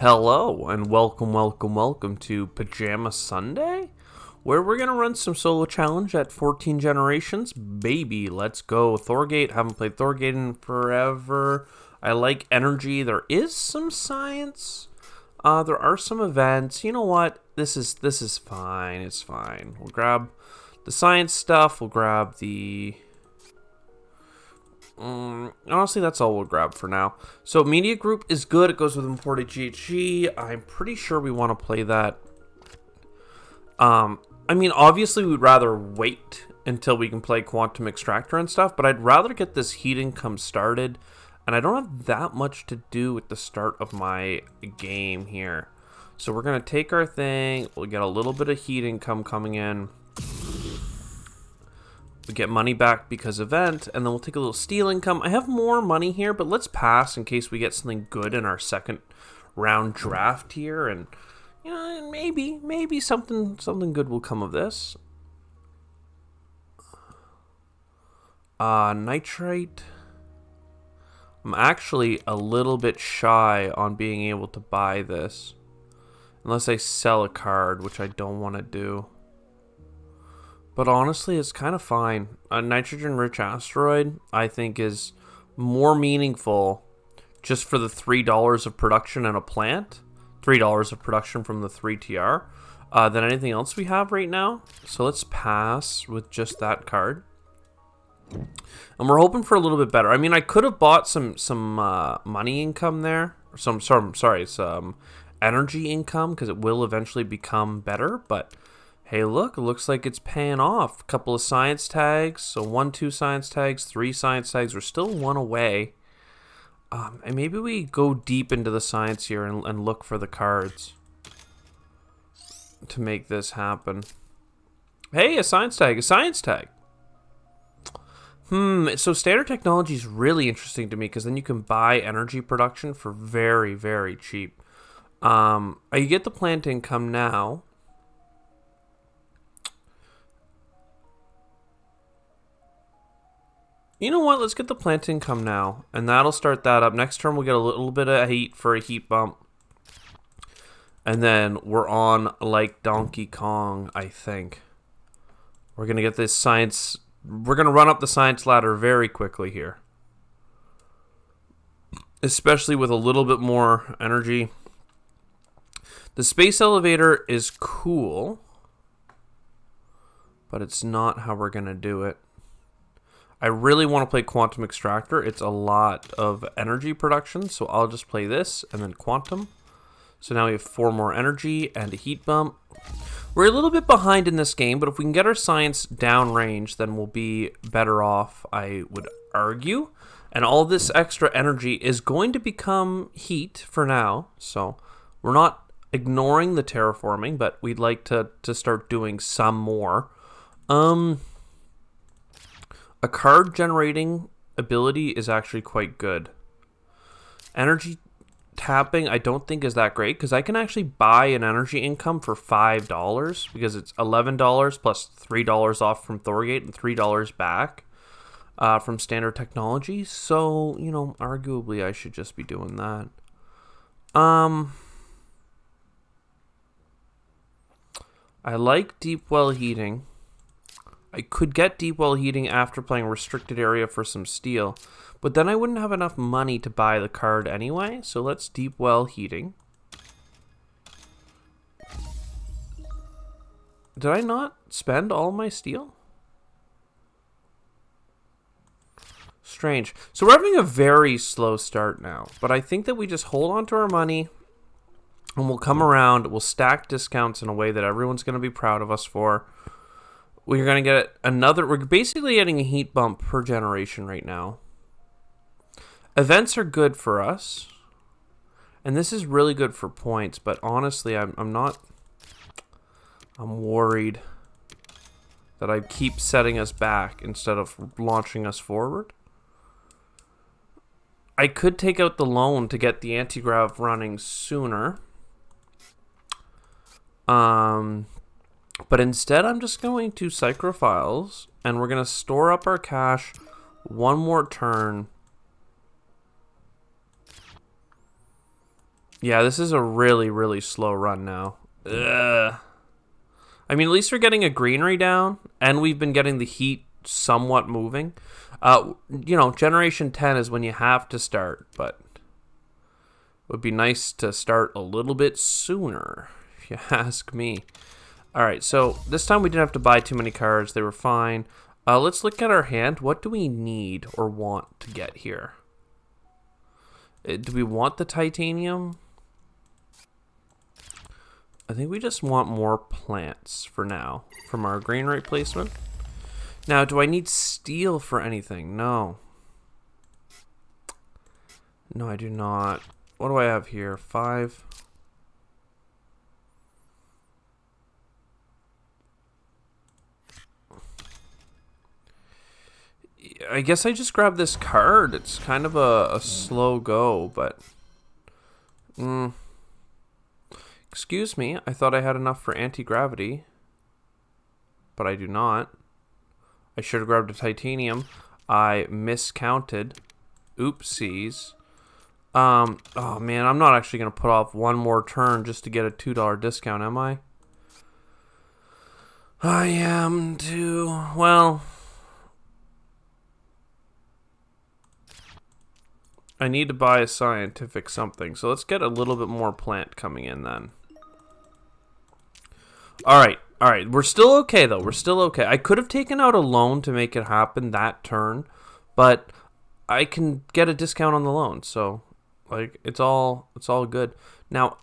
Hello and welcome to Pajama Sunday, where we're gonna run some solo challenge at 14 generations. Baby, let's go. Thorgate, haven't played Thorgate in forever. I like energy. There is some science. There are some events. You know what? This is fine. It's fine. We'll grab the science stuff. We'll grab the... honestly, that's all we'll grab for now. So, media group is good. It goes with imported GHG. I'm pretty sure we want to play that. I mean, obviously, we'd rather wait until we can play quantum extractor and stuff, but I'd rather get this heat income started, and I don't have that much to do with the start of my game here. So, we're going to take our thing. We'll get a little bit of heat income coming in. We get money back because event, and then we'll take a little steel income. I have more money here, but let's pass in case we get something good in our second round draft here, and you know, maybe something good will come of this. Nitrite. I'm actually a little bit shy on being able to buy this, unless I sell a card, which I don't want to do. But honestly, it's kind of fine. A nitrogen-rich asteroid, I think, is more meaningful just for the $3 of production in a plant. $3 of production from the 3TR than anything else we have right now. So let's pass with just that card. And we're hoping for a little bit better. I mean, I could have bought some money income there. Some energy income, because it will eventually become better, but... hey, look, it looks like it's paying off. A couple of science tags. So 1, 2 science tags, 3 science tags. We're still 1 away. And maybe we go deep into the science here and look for the cards to make this happen. Hey, a science tag, a science tag. So standard technology is really interesting to me because then you can buy energy production for very, very cheap. You get the plant income now. You know what? Let's get the plant income now, and that'll start that up. Next turn, we'll get a little bit of heat for a heat bump. And then we're on like Donkey Kong, I think. We're going to get this science... we're going to run up the science ladder very quickly here. Especially with a little bit more energy. The space elevator is cool, but it's not how we're going to do it. I really want to play Quantum Extractor. It's a lot of energy production, so I'll just play this and then Quantum. So now we have 4 more energy and a heat bump. We're a little bit behind in this game, but if we can get our science downrange, then we'll be better off, I would argue. And all this extra energy is going to become heat for now, so we're not ignoring the terraforming, but we'd like to start doing some more. A card generating ability is actually quite good. Energy tapping I don't think is that great because I can actually buy an energy income for $5 because it's $11 plus $3 off from Thorgate and $3 back from standard technology. So, you know, arguably I should just be doing that. I like deep well heating. I could get deep well heating after playing restricted area for some steel, but then I wouldn't have enough money to buy the card anyway, so let's deep well heating. Did I not spend all my steel? Strange. So we're having a very slow start now, but I think that we just hold on to our money and we'll come around, we'll stack discounts in a way that everyone's going to be proud of us for. We're going to get another... we're basically getting a heat bump per generation right now. Events are good for us. And this is really good for points. But honestly, I'm not... I'm worried that I keep setting us back instead of launching us forward. I could take out the loan to get the anti-grav running sooner. But instead, I'm just going to Psychrophiles, and we're going to store up our cash one more turn Yeah, this is a really, really slow run now. Ugh. I mean, at least we're getting a greenery down, and we've been getting the heat somewhat moving. You know, Generation 10 is when you have to start, but it would be nice to start a little bit sooner, if you ask me. All right, so this time we didn't have to buy too many cards. They were fine. Let's look at our hand. What do we need or want to get here? Do we want the titanium? I think we just want more plants for now from our greenery placement. Now, do I need steel for anything? No. No, I do not. What do I have here? 5. I guess I just grabbed this card. It's kind of a slow go, but... Excuse me, I thought I had enough for anti-gravity. But I do not. I should have grabbed a titanium. I miscounted. Oopsies. Oh man, I'm not actually going to put off one more turn just to get a $2 discount, am I? I am too. Well... I need to buy a scientific something, so let's get a little bit more plant coming in then. Alright, we're still okay though, we're still okay. I could have taken out a loan to make it happen that turn, but I can get a discount on the loan, so like it's all good. Now,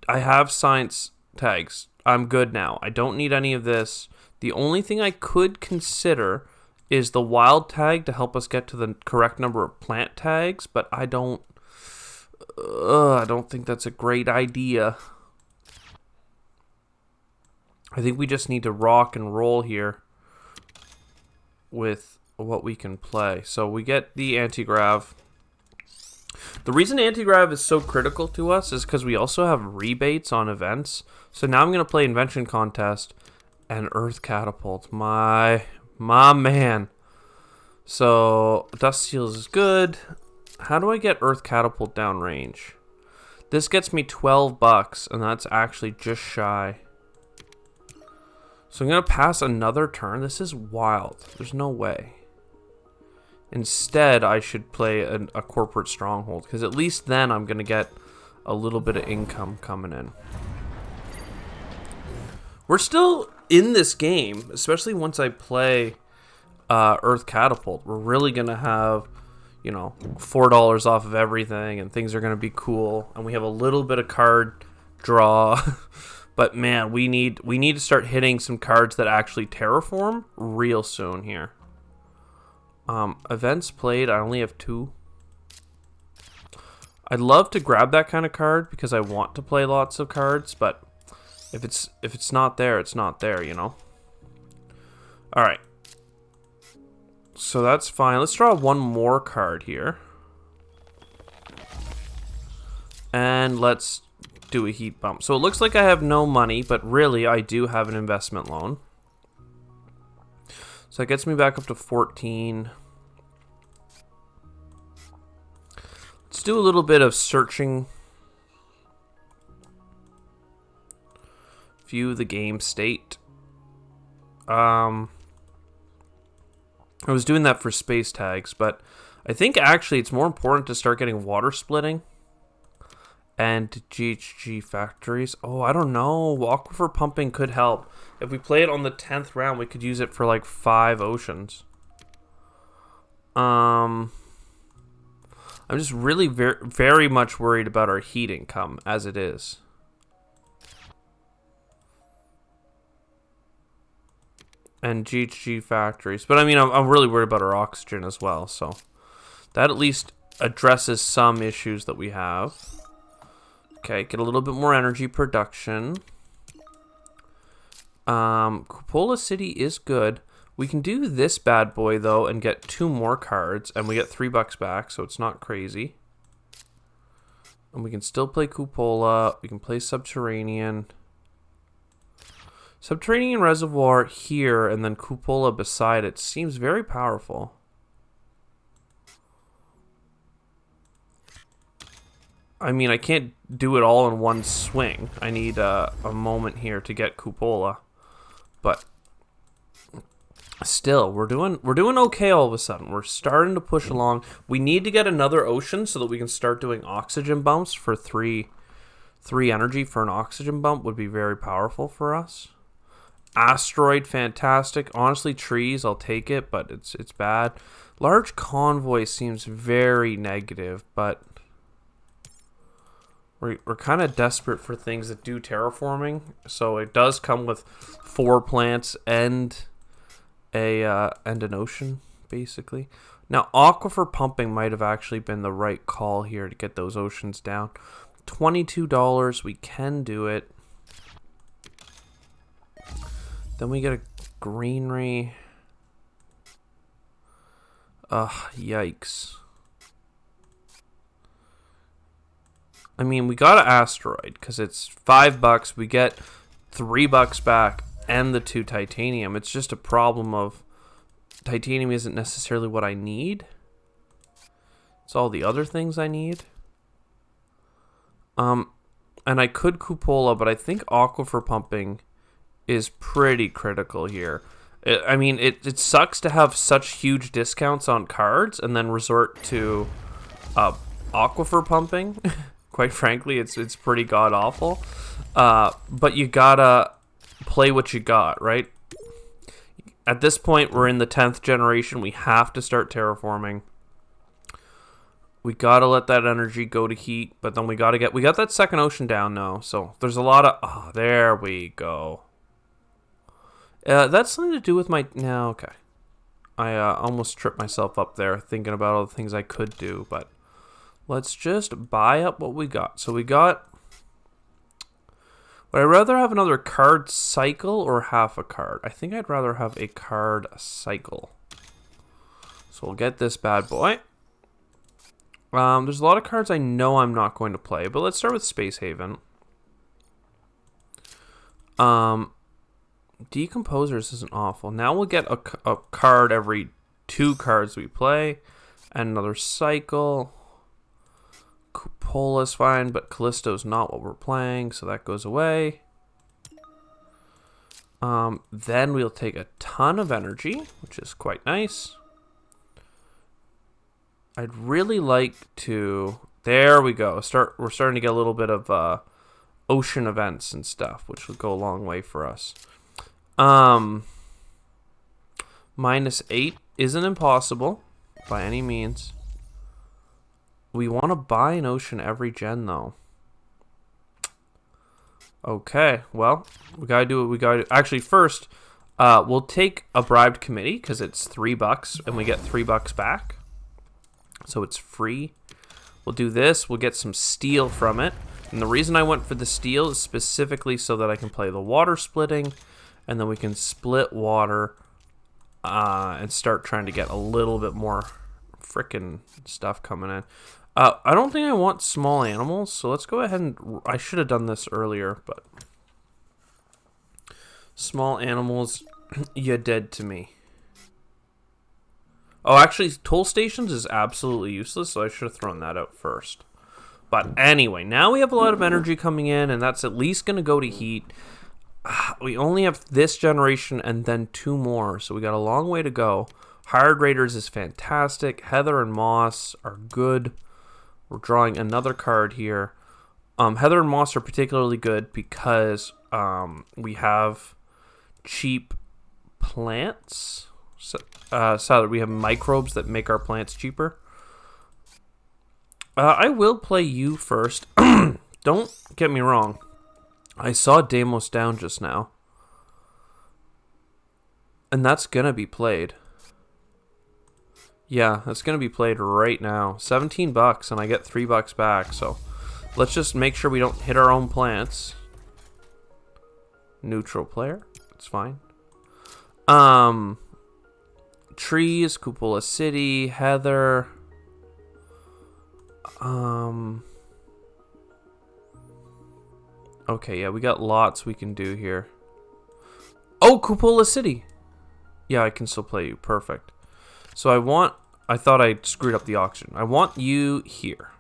I have science tags. I'm good now. I don't need any of this. The only thing I could consider is the wild tag to help us get to the correct number of plant tags, but I don't think that's a great idea. I think we just need to rock and roll here with what we can play. So we get the anti-grav. The reason anti-grav is so critical to us is because we also have rebates on events. So now I'm going to play Invention Contest and Earth Catapult. My man. So, Dust Seals is good. How do I get Earth Catapult downrange? This gets me $12, and that's actually just shy. So I'm going to pass another turn. This is wild. There's no way. Instead, I should play a Corporate Stronghold, because at least then I'm going to get a little bit of income coming in. We're still in this game, especially once I play Earth Catapult. We're really going to have, you know, $4 off of everything, and things are going to be cool. And we have a little bit of card draw. But man, we need to start hitting some cards that actually terraform real soon here. Events played, I only have 2. I'd love to grab that kind of card because I want to play lots of cards, but if it's not there, it's not there, you know. All right. So that's fine. Let's draw one more card here. And let's do a heat bump. So it looks like I have no money, but really I do have an investment loan. So that gets me back up to 14. Let's do a little bit of searching. View the game state. I was doing that for space tags, but I think actually it's more important to start getting water splitting and GHG factories. Oh, I don't know. Aquifer pumping could help. If we play it on the 10th round, we could use it for like 5 oceans. I'm just really very much worried about our heat income as it is. And GHG factories. But I mean, I'm really worried about our oxygen as well. So that at least addresses some issues that we have. Okay, get a little bit more energy production. Cupola City is good. We can do this bad boy, though, and get 2 more cards. And we get $3 back, so it's not crazy. And we can still play Cupola. We can play Subterranean. Subterranean Reservoir here, and then Cupola beside it seems very powerful. I mean, I can't do it all in one swing. I need a moment here to get Cupola. But still, we're doing okay all of a sudden. We're starting to push along. We need to get another ocean so that we can start doing oxygen bumps for three energy for an oxygen bump would be very powerful for us. Asteroid, fantastic. Honestly, trees, I'll take it, but it's bad. Large convoy seems very negative, but we're kind of desperate for things that do terraforming. So it does come with 4 plants and an ocean, basically. Now, aquifer pumping might have actually been the right call here to get those oceans down. $22, we can do it. Then we get a greenery. Yikes. I mean, we got an asteroid because it's $5. We get $3 back and the 2 titanium. It's just a problem of titanium isn't necessarily what I need. It's all the other things I need. And I could Cupola, but I think aquifer pumping is pretty critical here. It sucks to have such huge discounts on cards and then resort to aquifer pumping. Quite frankly, it's pretty god awful. But you gotta play what you got, right? At this point, we're in the 10th generation. We have to start terraforming. We gotta let that energy go to heat, but then we got that second ocean down now. So there's a lot of there we go. That's something to do with my... No, okay. I almost tripped myself up there thinking about all the things I could do, but let's just buy up what we got. So we got... Would I rather have another card cycle or half a card? I think I'd rather have a card cycle. So we'll get this bad boy. There's a lot of cards I know I'm not going to play, but let's start with Space Haven. Decomposers isn't awful. Now we'll get a card every 2 cards we play. And another cycle. Cupola's fine, but Callisto's not what we're playing, so that goes away. Then we'll take a ton of energy, which is quite nice. I'd really like to... There we go. We're starting to get a little bit of ocean events and stuff, which would go a long way for us. -8 isn't impossible by any means. We want to buy an ocean every gen, though. Okay, well, we gotta do what we gotta do. Actually, first, we'll take a bribed committee because it's $3 and we get $3 back. So it's free. We'll do this. We'll get some steel from it. And the reason I went for the steel is specifically so that I can play the water splitting. And then we can split water and start trying to get a little bit more frickin' stuff coming in. I don't think I want small animals, so let's go ahead and... I should have done this earlier, but... Small animals, you're dead to me. Oh, actually, toll stations is absolutely useless, so I should have thrown that out first. But anyway, now we have a lot of energy coming in, and that's at least going to go to heat. We only have this generation and then 2 more, so we got a long way to go. Hired Raiders is fantastic. Heather and Moss are good. We're drawing another card here. Heather and Moss are particularly good because we have cheap plants. So we have microbes that make our plants cheaper. I will play you first. Don't get me wrong. I saw Deimos down just now. And that's going to be played. Yeah, that's going to be played right now. $17 and I get $3 back. So let's just make sure we don't hit our own plants. Neutral player. It's fine. Trees, Cupola City, Heather. Okay, yeah, we got lots we can do here. Oh, Cupola City. Yeah, I can still play you. Perfect. So I thought I screwed up the auction. I want you here.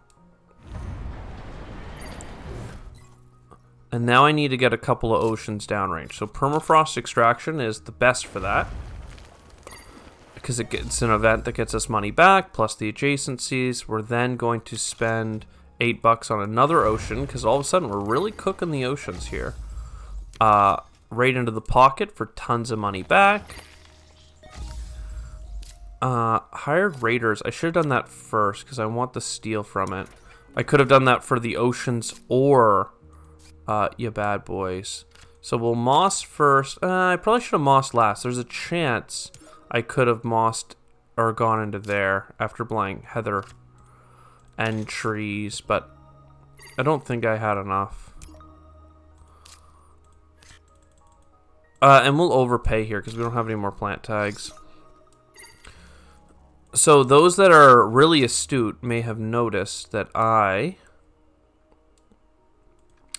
And now I need to get a couple of oceans downrange. So permafrost extraction is the best for that, because it's an event that gets us money back, plus the adjacencies. We're then going to spend $8 on another ocean, because all of a sudden we're really cooking the oceans here. Right into the pocket for tons of money back. Hired raiders. I should have done that first, because I want the steel from it. I could have done that for the oceans or you bad boys. So we'll moss first. I probably should have mossed last. There's a chance I could have mossed or gone into there after buying heather and trees, but I don't think I had enough. And we'll overpay here because we don't have any more plant tags. So those that are really astute may have noticed that I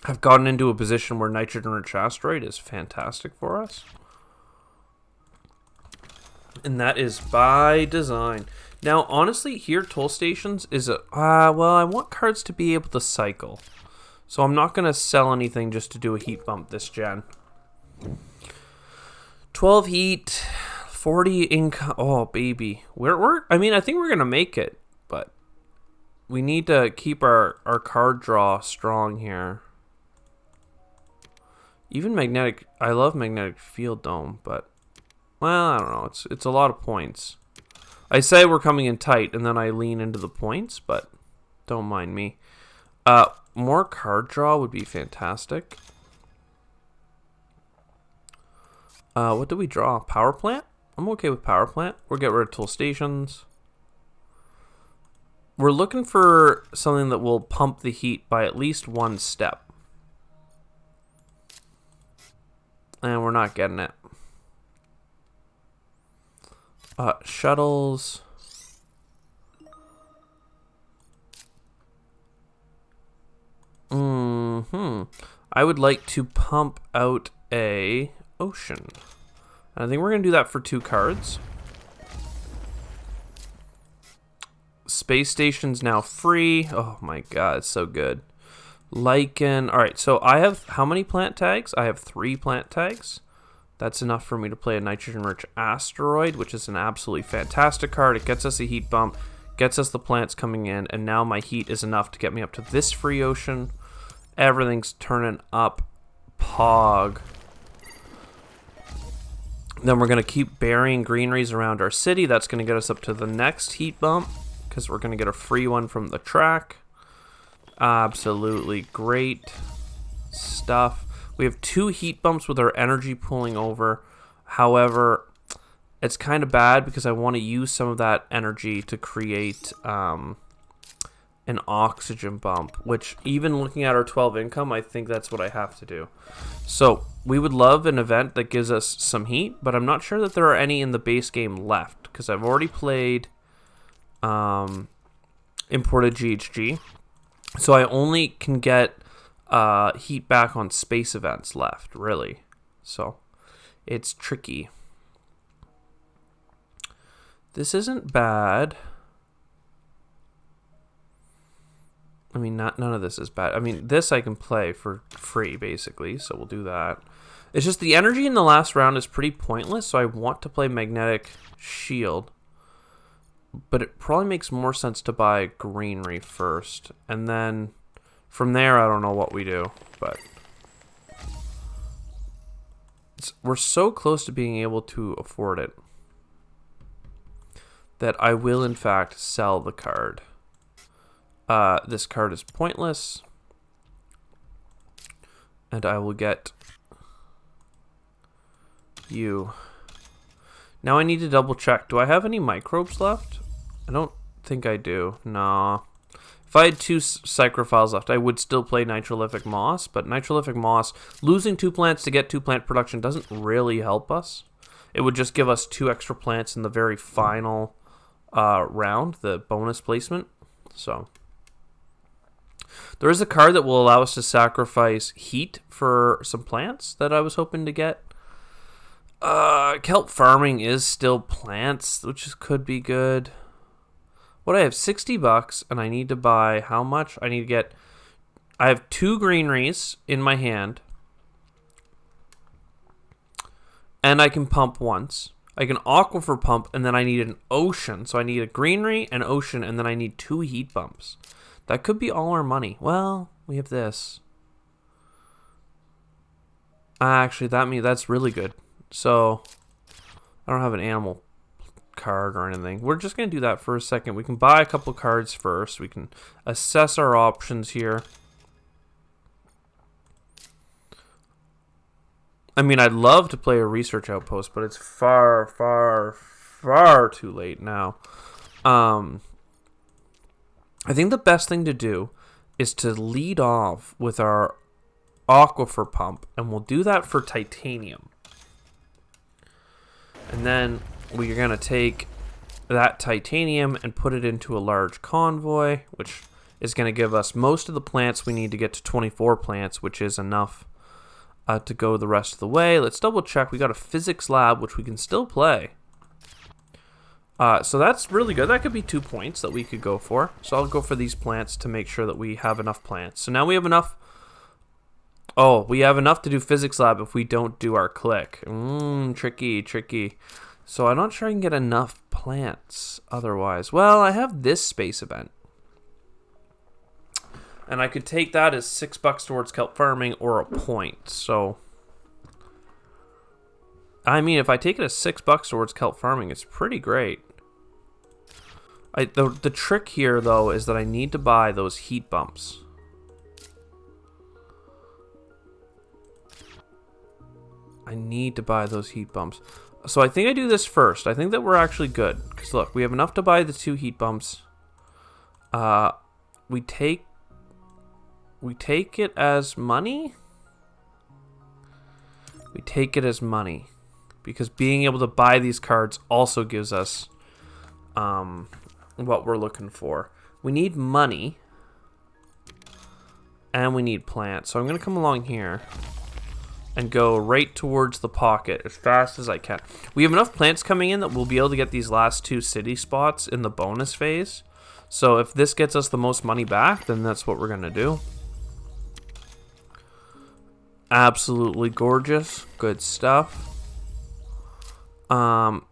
have gotten into a position where nitrogen-rich asteroid is fantastic for us. And that is by design. Now, honestly, here, toll stations is a... well, I want cards to be able to cycle. So I'm not going to sell anything just to do a heat bump this gen. 12 heat, 40 income. Oh, baby. I mean, I think we're going to make it. But we need to keep our card draw strong here. Even magnetic... I love magnetic field dome, but... Well, I don't know. It's a lot of points. I say we're coming in tight, and then I lean into the points, but don't mind me. More card draw would be fantastic. What do we draw? Power plant? I'm okay with power plant. We'll get rid of tool stations. We're looking for something that will pump the heat by at least one step. And we're not getting it. Shuttles. I would like to pump out a ocean. And I think we're going to do that for 2 cards. Space station's now free. Oh my god, it's so good. Lichen. Alright, so I have how many plant tags? I have 3 plant tags. That's enough for me to play a nitrogen-rich asteroid, which is an absolutely fantastic card. It gets us a heat bump, gets us the plants coming in, and now my heat is enough to get me up to this free ocean. Everything's turning up. Pog. Then we're going to keep burying greeneries around our city. That's going to get us up to the next heat bump, because we're going to get a free one from the track. Absolutely great stuff. We have 2 heat bumps with our energy pulling over. However, it's kind of bad because I want to use some of that energy to create an oxygen bump, which even looking at our 12 income, I think that's what I have to do. So we would love an event that gives us some heat, but I'm not sure that there are any in the base game left because I've already played imported GHG. So I only can get heat back on space events left, really. So it's tricky. This isn't bad. I mean, none of this is bad. I mean, this I can play for free, basically, so we'll do that. It's just the energy in the last round is pretty pointless, so I want to play Magnetic Shield. But it probably makes more sense to buy greenery first, and then from there, I don't know what we do, but we're so close to being able to afford it that I will, in fact, sell the card. This card is pointless, and I will get you. Now I need to double check. Do I have any microbes left? I don't think I do. Nah. If I had 2 psychrophiles left, I would still play Nitrolithic Moss, but Nitrolithic Moss, losing 2 plants to get 2 plant production doesn't really help us. It would just give us 2 extra plants in the very final round, the bonus placement. So there is a card that will allow us to sacrifice heat for some plants that I was hoping to get. Kelp farming is still plants, which could be good. What I have $60 and I need to buy how much? I need to get I have 2 greeneries in my hand. And I can pump once. I can aquifer pump, and then I need an ocean. So I need a greenery, an ocean, and then I need 2 heat bumps. That could be all our money. Well, we have this. Actually, that's really good. So I don't have an animal card or anything. We're just going to do that for a second. We can buy a couple cards first. We can assess our options here. I mean, I'd love to play a research outpost, but it's far, far, far too late now. I think the best thing to do is to lead off with our aquifer pump, and we'll do that for titanium. And then we're going to take that titanium and put it into a large convoy, which is going to give us most of the plants we need to get to 24 plants, which is enough to go the rest of the way. Let's double check. We got a physics lab, which we can still play. So that's really good. That could be 2 points that we could go for. So I'll go for these plants to make sure that we have enough plants. So now we have enough. Oh, we have enough to do physics lab if we don't do our click. Tricky, tricky. So I'm not sure I can get enough plants otherwise. Well, I have this space event. And I could take that as $6 towards kelp farming or a point. So, I mean, if I take it as $6 towards kelp farming, it's pretty great. The trick here, though, is that I need to buy those heat bumps. I need to buy those heat bumps. So I think I do this first. I think that we're actually good. Because look, we have enough to buy the 2 heat bumps. We take it as money? We take it as money. Because being able to buy these cards also gives us what we're looking for. We need money. And we need plants. So I'm going to come along here and go right towards the pocket as fast as I can. We have enough plants coming in that we'll be able to get these last 2 city spots in the bonus phase. So if this gets us the most money back, then that's what we're going to do. Absolutely gorgeous. Good stuff. Do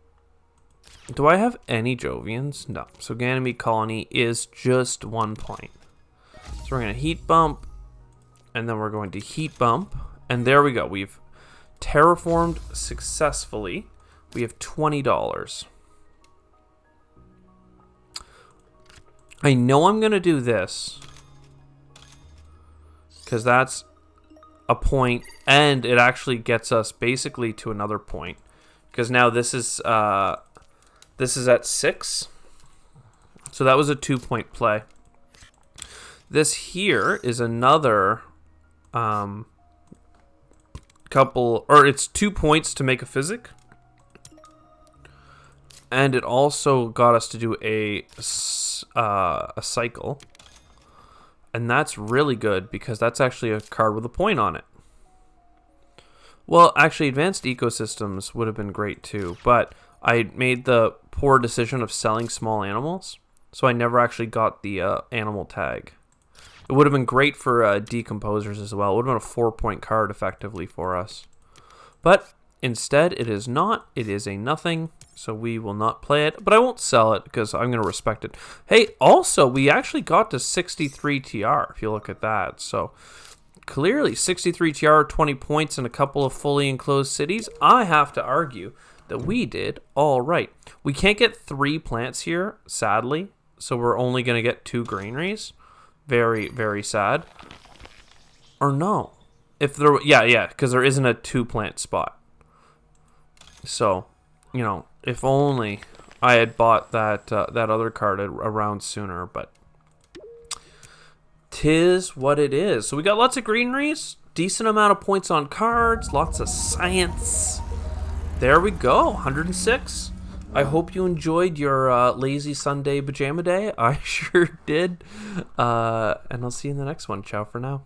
I have any Jovians? No. So Ganymede Colony is just 1 point. So we're going to heat bump. And then we're going to heat bump. And there we go. We've terraformed successfully. We have $20. I know I'm going to do this. Because that's a point. And it actually gets us basically to another point. Because now this is at 6. So that was a 2-point play. This here is another it's 2 points to make a physic. And it also got us to do a cycle. And that's really good because that's actually a card with a point on it. Well, actually, Advanced Ecosystems would have been great too, but I made the poor decision of selling small animals, so I never actually got the animal tag. It would have been great for decomposers as well. It would have been a 4-point card effectively for us. But instead, it is not. It is a nothing, so we will not play it. But I won't sell it because I'm going to respect it. Hey, also, we actually got to 63 TR, if you look at that. So clearly, 63 TR, 20 points, and a couple of fully enclosed cities. I have to argue that we did all right. We can't get 3 plants here, sadly. So we're only going to get 2 greeneries. Very, very sad. Or no. If there, yeah, because there isn't a 2-plant spot. So, you know, if only I had bought that other card around sooner, but 'tis what it is. So we got lots of greeneries, decent amount of points on cards, lots of science. There we go, 106. I hope you enjoyed your lazy Sunday pajama day. I sure did. And I'll see you in the next one. Ciao for now.